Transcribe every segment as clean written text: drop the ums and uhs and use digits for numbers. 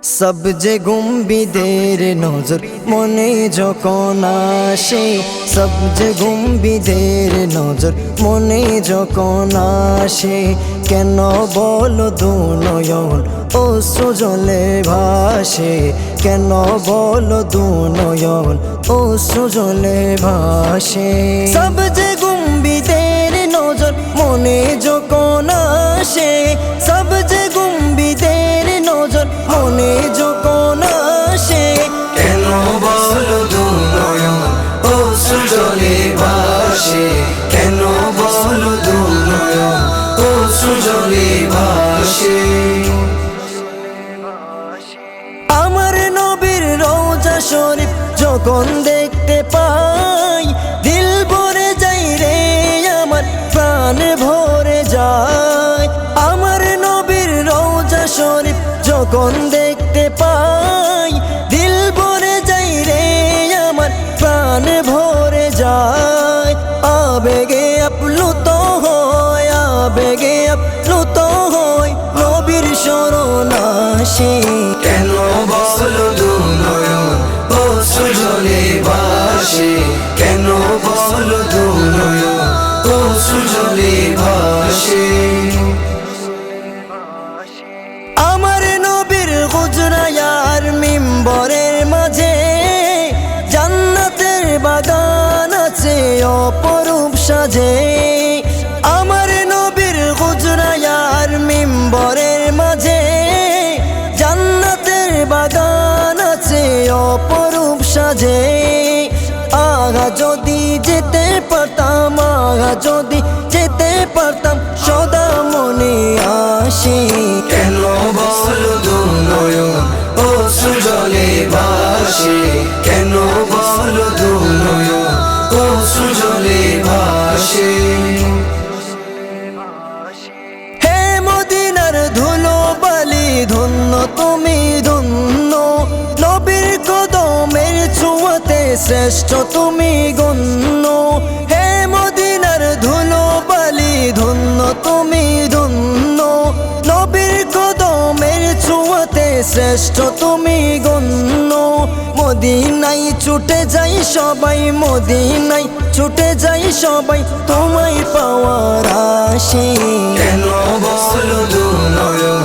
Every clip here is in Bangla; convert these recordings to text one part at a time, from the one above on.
সবজে গুম্বিদের নজর মনে যখন আসে, সবজে গুম্বিদের নজর মনে যখন আসে, কেন বলো দুনয়ন অশ্রু জলে ভাসে, কেন বলো দুনয়ন অশ্রু জলে ভাসে। সবজে গুম্বিদের নজর মনে যখন আসে, সবজে গুম্বিদের নজর মনে যখন আসে, কেন বলো দুনয়ন অশ্রু জলে ভাসে, কেন বলো দুনয়ন অশ্রু জলে ভাসে। আমার নবীর রওজা শরীফ যখন দেখতে পাই, দিল ভরে যায় রে আমার, প্রাণ ভরে যায়। আমার নবীর রওজা শরীফ যখন দেখতে পাই, দিল ভরে যায় রে আমার, প্রাণ ভরে যায়। আবেগে আপ্লুত হয়, আবেগে আপ্লুত হয়, নবীর শরণ আসে। কেন বলো দুনয়ন অশ্রু জলে ভাসে, কেন বলো দুনয়ন অশ্রু জলে ভাসে। আমার নবীর হুজরায়ার মিম্বরের মাঝে জান্নাতের বাগান আছে অপরূপ সাজে। আমার নবীর হুজরায়ার মিম্বরের মাঝে জান্নাতের বাগান আছে অপরূপ সাজে। আগা যদি যেতে পারতাম, আগা যদি যেতে পারতাম, সদা মনে আসে। কেন বলো দুনয়ন অশ্রু জলে ভাসে, কেন বলো দুনয়ন অশ্রু জলে ভাসে। হে মদিনার ধুলো বালি ধন্য তুমি ধন্য, নবীর কদমের ছোঁয়াতে শ্রেষ্ঠ তুমি গণ্য। হে মদিনার ধুলো বালি ধন্য তুমি ধন্য, নবীর কদমের ছোঁয়াতে শ্রেষ্ঠ তুমি গণ্য। মদিনাই ছুটে যাই সবাই, মদিনাই ছুটে যাই সবাই, তোমায় পাওয়ার আশে। কেন বলো দুনয়ন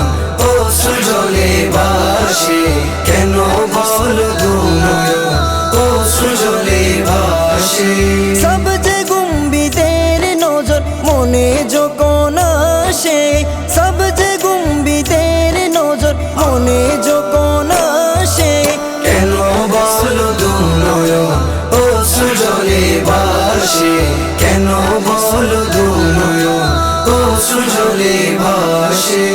অশ্রু জলে ভাসে, কেন বলো দুনয়ন অশ্রু জলে ভাসে। সবজে গুম্বিদের নজর মনে যখন আসে, সবজে গুম্বিদের নজর মনে যখন আসে, কেন বলো দুনয়ন অশ্রু জলে ভাসে, কেন বলো দুনয়ন অশ্রু জলে ভাসে।